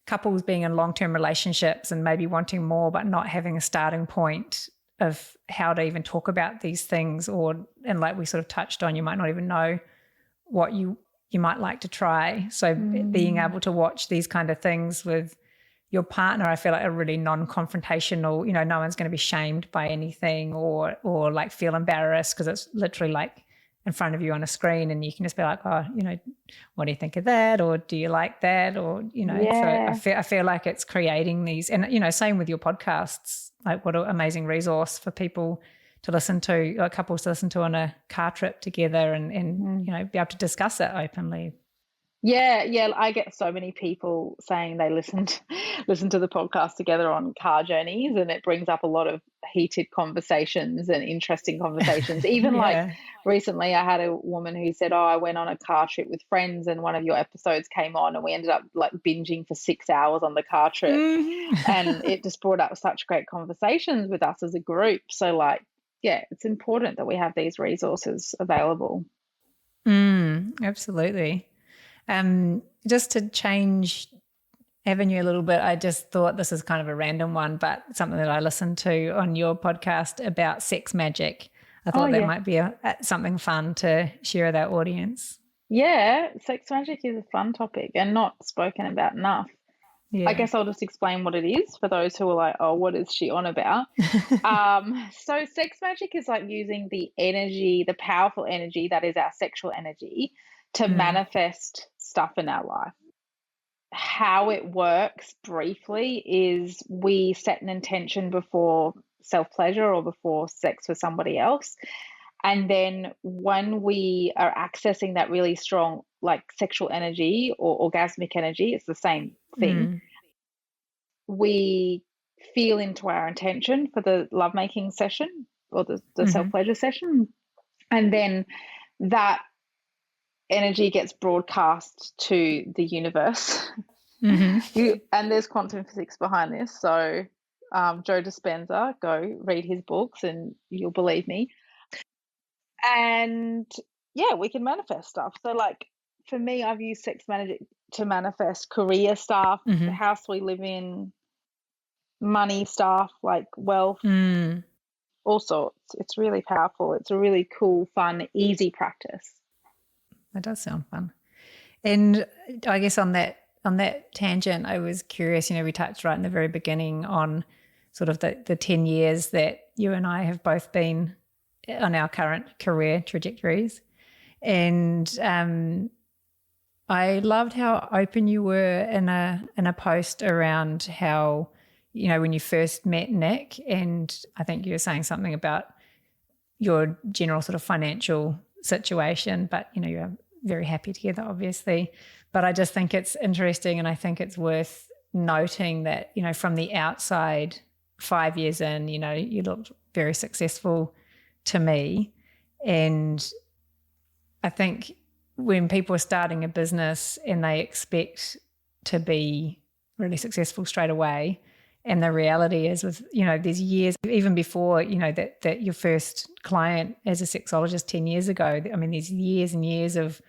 couples being in long-term relationships and maybe wanting more, but not having a starting point of how to even talk about these things, and like we sort of touched on, you might not even know what you might like to try. So being able to watch these kind of things with your partner, I feel like are really non-confrontational. You know, no one's going to be shamed by anything or like feel embarrassed because it's literally like in front of you on a screen, and you can just be like, oh, you know, what do you think of that? Or do you like that? Or, you know, so I feel like it's creating these, and, you know, same with your podcasts, like what an amazing resource for people to listen to, or couples to listen to on a car trip together and you know, be able to discuss it openly. Yeah, I get so many people saying they listen to the podcast together on car journeys, and it brings up a lot of heated conversations and interesting conversations. Even like recently I had a woman who said, oh, I went on a car trip with friends and one of your episodes came on and we ended up like binging for 6 hours on the car trip. And it just brought up such great conversations with us as a group. So like, yeah, it's important that we have these resources available. Absolutely. Just to change avenue a little bit, I just thought this is kind of a random one, but something that I listened to on your podcast about sex magic. I thought that might be something fun to share with our audience. Yeah, sex magic is a fun topic and not spoken about enough. I guess I'll just explain what it is for those who are like, oh, what is she on about? So sex magic is like using the energy, the powerful energy that is our sexual energy to manifest stuff in our life. How it works briefly is we set an intention before self-pleasure or before sex with somebody else. And then when we are accessing that really strong like sexual energy or orgasmic energy, it's the same thing. We feel into our intention for the lovemaking session or the self-pleasure session. And then that energy gets broadcast to the universe. And there's quantum physics behind this. So Joe Dispenza, go read his books and you'll believe me. And yeah, we can manifest stuff. So like for me, I've used sex magic to manifest career stuff, the house we live in, money stuff, like wealth, all sorts. It's really powerful. It's a really cool, fun, easy practice. That does sound fun. And I guess on that tangent, I was curious, you know, we touched right in the very beginning on sort of the 10 years that you and I have both been on our current career trajectories. And I loved how open you were in a post around how, you know, when you first met Nick, and I think you were saying something about your general sort of financial situation, but, you know, you're very happy together, obviously. But I just think it's interesting, and I think it's worth noting that, you know, from the outside, 5 years in, you know, you looked very successful to me. And I think when people are starting a business and they expect to be really successful straight away, And the reality is with, there's years, even before, that your first client as a sexologist 10 years ago, I mean, there's years and years of,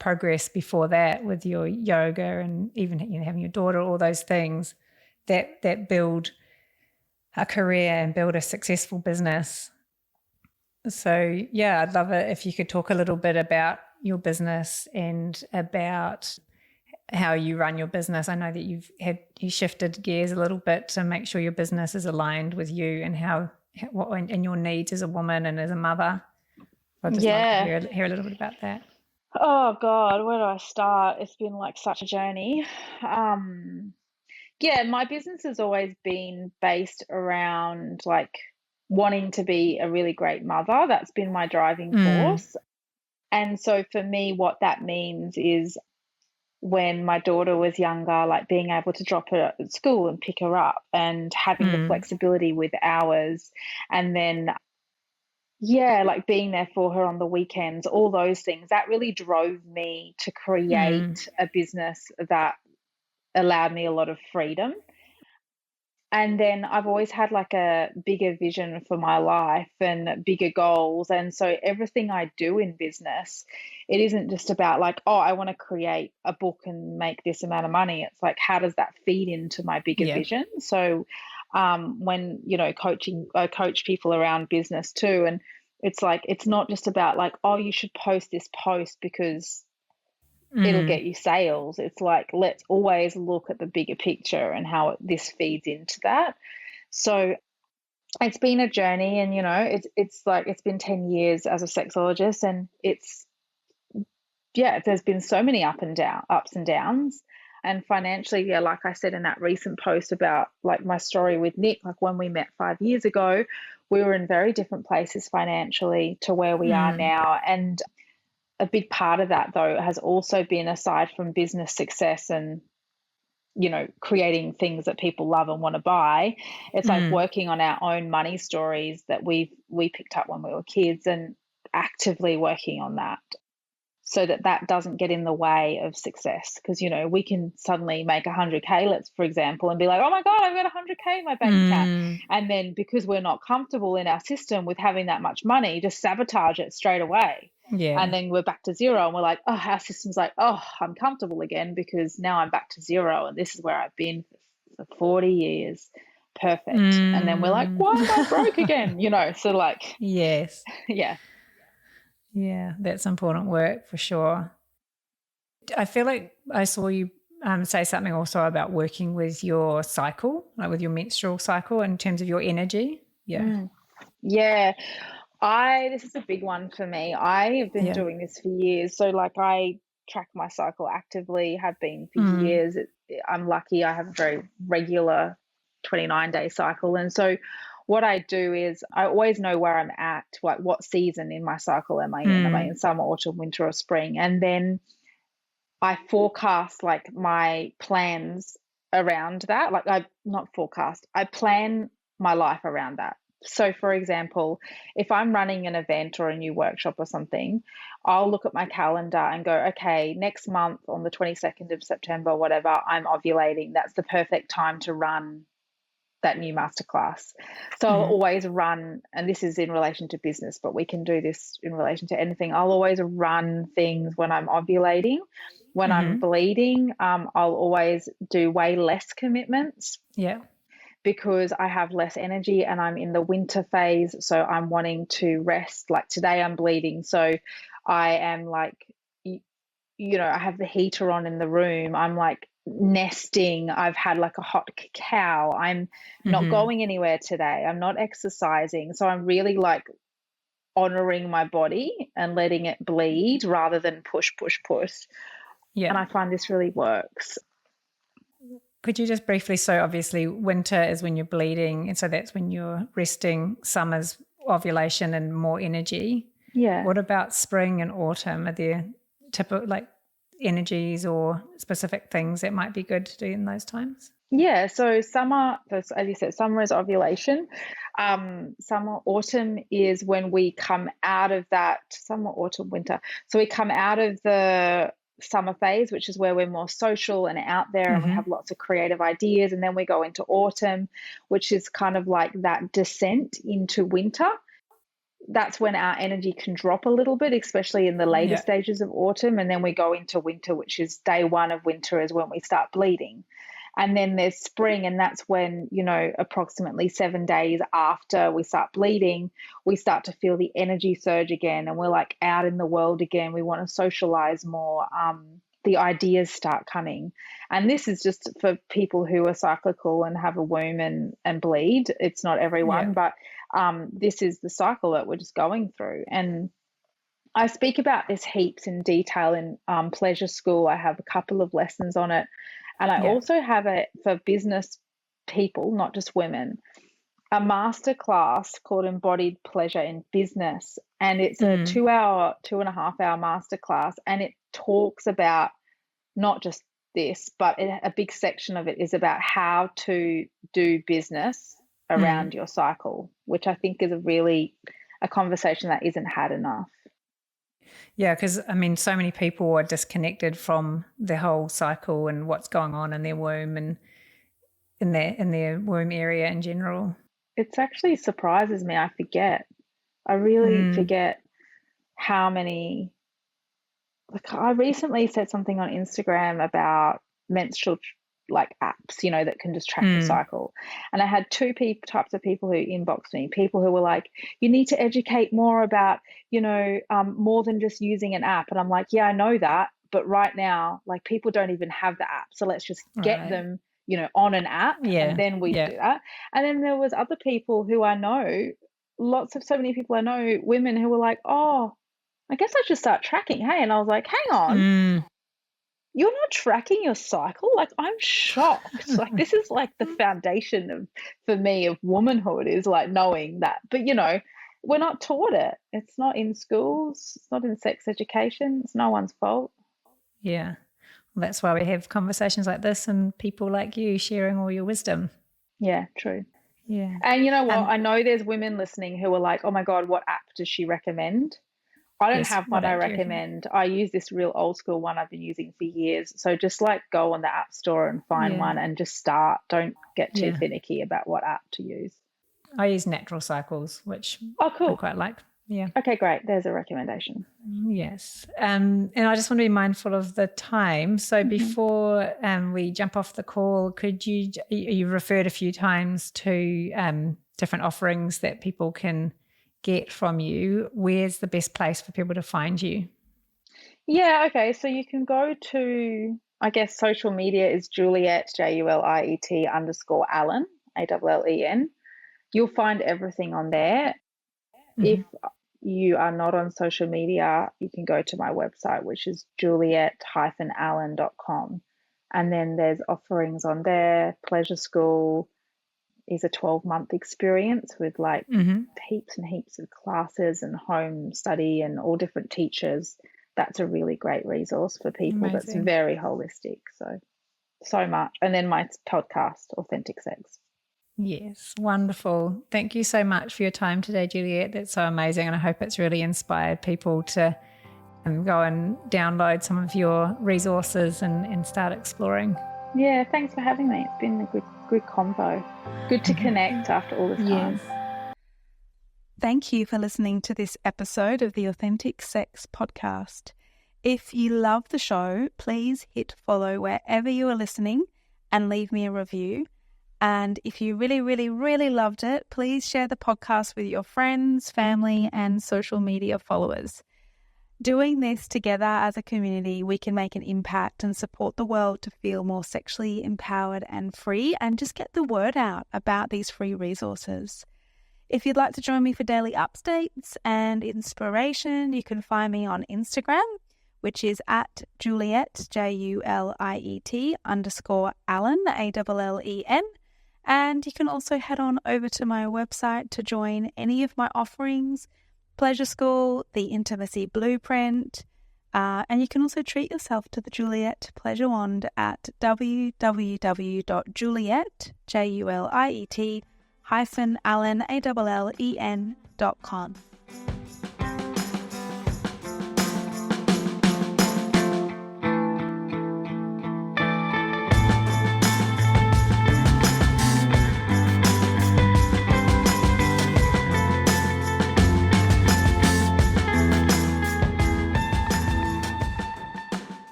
progress before that with your yoga and even, having your daughter, all those things that build a career and build a successful business. So, yeah, I'd love it if you could talk a little bit about your business and about how you run your business. I know that you shifted gears a little bit to make sure your business is aligned with you and and your needs as a woman and as a mother. I'd just love to hear a little bit about that. Oh God, where do I start? It's been like such a journey. My business has always been based around like wanting to be a really great mother. That's been my driving force. And so for me, what that means is when my daughter was younger, like being able to drop her at school and pick her up and having the flexibility with hours, and then like being there for her on the weekends, all those things, that really drove me to create a business that allowed me a lot of freedom. And then I've always had like a bigger vision for my life and bigger goals. And so everything I do in business, it isn't just about like, oh, I want to create a book and make this amount of money. It's like, how does that feed into my bigger vision? So when, I coach people around business too. And it's like, it's not just about like, oh, you should post this post because it'll get you sales. It's like, let's always look at the bigger picture and how this feeds into that. So it's been a journey, and it's like it's been 10 years as a sexologist, and there's been so many ups and downs. And financially, like I said in that recent post about like my story with Nick, like when we met 5 years ago, we were in very different places financially to where we are now. And a big part of that, though, has also been, aside from business success and, creating things that people love and want to buy, it's like working on our own money stories that we picked up when we were kids, and actively working on that so that doesn't get in the way of success. Because, we can suddenly make 100K, for example, and be like, oh my God, I've got 100K in my bank account. And then because we're not comfortable in our system with having that much money, just sabotage it straight away. Yeah. And then we're back to zero, and we're like, oh, our system's like, oh, I'm comfortable again because now I'm back to zero, and this is where I've been for 40 years. Perfect. And then we're like, why am I broke again? So like, yes. Yeah. Yeah, that's important work for sure. I feel like I saw you say something also about working with your cycle, like with your menstrual cycle in terms of your energy. Yeah. Yeah. This is a big one for me. I have been doing this for years. So like I track my cycle actively, have been for years. I'm lucky I have a very regular 29-day cycle. And so what I do is I always know where I'm at, like what season in my cycle am I in? Am I in summer, autumn, winter, or spring? And then I forecast like my plans around that. Like I plan my life around that. So for example, if I'm running an event or a new workshop or something, I'll look at my calendar and go, okay, next month on the 22nd of September, whatever, I'm ovulating. That's the perfect time to run that new masterclass. So I'll always run, and this is in relation to business, but we can do this in relation to anything. I'll always run things when I'm ovulating. When I'm bleeding, I'll always do way less commitments. Yeah. Because I have less energy and I'm in the winter phase. So I'm wanting to rest. Like today I'm bleeding. So I am like, I have the heater on in the room. I'm like nesting. I've had like a hot cacao. I'm not going anywhere today. I'm not exercising. So I'm really like honoring my body and letting it bleed rather than push. Yeah. And I find this really works. Could you just briefly, so obviously winter is when you're bleeding, and so that's when you're resting, summer's ovulation and more energy. Yeah. What about spring and autumn? Are there typical like energies or specific things that might be good to do in those times? Yeah, so summer, as you said, summer is ovulation. Autumn is when we come out of that, summer, autumn, winter. So we come out of the summer phase, which is where we're more social and out there and we have lots of creative ideas. And then we go into autumn, which is kind of like that descent into winter. That's when our energy can drop a little bit, especially in the later stages of autumn. And then we go into winter, which is day one of winter is when we start bleeding. And then there's spring, and that's when, you know, approximately 7 days after we start bleeding, we start to feel the energy surge again, and we're like out in the world again. We want to socialize more. The ideas start coming. And this is just for people who are cyclical and have a womb and bleed. It's not everyone, but this is the cycle that we're just going through. And I speak about this heaps in detail in Pleasure School. I have a couple of lessons on it. And I also have it for business people, not just women, a masterclass called Embodied Pleasure in Business. And it's a 2.5 hour masterclass. And it talks about not just this, but a big section of it is about how to do business around your cycle, which I think is a conversation that isn't had enough. Yeah, because I mean, so many people are disconnected from the whole cycle and what's going on in their womb and in their womb area in general. It's actually surprises me. I really forget how many. Like, I recently said something on Instagram about menstrual apps, you know, that can just track the cycle. And I had two types of people who inboxed me, people who were like, you need to educate more about, you know, more than just using an app. And I'm like, yeah, I know that. But right now, like, people don't even have the app. So let's just get them, you know, on an app and then we do that. And then there was other people who I know, so many people I know, women who were like, oh, I guess I should start tracking. Hey, and I was like, hang on. You're not tracking your cycle? Like, I'm shocked. Like, this is like the foundation for me of womanhood, is like knowing that. But, you know, we're not taught it. It's not in schools. It's not in sex education. It's no one's fault. Yeah. Well, that's why we have conversations like this and people like you sharing all your wisdom. Yeah, true. Yeah. And you know what? I know there's women listening who are like, oh my God, what app does she recommend? I don't have one I recommend. I use this real old school one I've been using for years. So just like go on the app store and find one and just start. Don't get too finicky about what app to use. I use Natural Cycles, which I quite like. Yeah. Okay, great. There's a recommendation. Yes. And I just want to be mindful of the time. So before we jump off the call, could you referred a few times to different offerings that people can get from you. Where's the best place for people to find you? Yeah, okay. So you can go to, I guess, social media is Juliet, Juliet _Allen, ALLEN. You'll find everything on there. If you are not on social media, you can go to my website, which is juliet-allen.com. And then there's offerings on there. Pleasure School is a 12-month experience with like heaps and heaps of classes and home study and all different teachers. That's a really great resource for people. Amazing. That's very holistic. So much. And then my podcast, Authentic Sex. Yes, wonderful. Thank you so much for your time today, Juliet. That's so amazing. And I hope it's really inspired people to go and download some of your resources and start exploring. Yeah, thanks for having me. It's been a good convo. Good to connect after all this time. Yes. Thank you for listening to this episode of the Authentic Sex Podcast. If you love the show, please hit follow wherever you are listening and leave me a review. And if you really, really, really loved it, please share the podcast with your friends, family, and social media followers. Doing this together as a community, we can make an impact and support the world to feel more sexually empowered and free, and just get the word out about these free resources. If you'd like to join me for daily updates and inspiration, you can find me on Instagram, which is at Juliet, JULIET _Allen, ALLEN. And you can also head on over to my website to join any of my offerings, Pleasure School, the Intimacy Blueprint, and you can also treat yourself to the Juliet Pleasure Wand at www.juliet, JULIET -allen, ALLEN.com.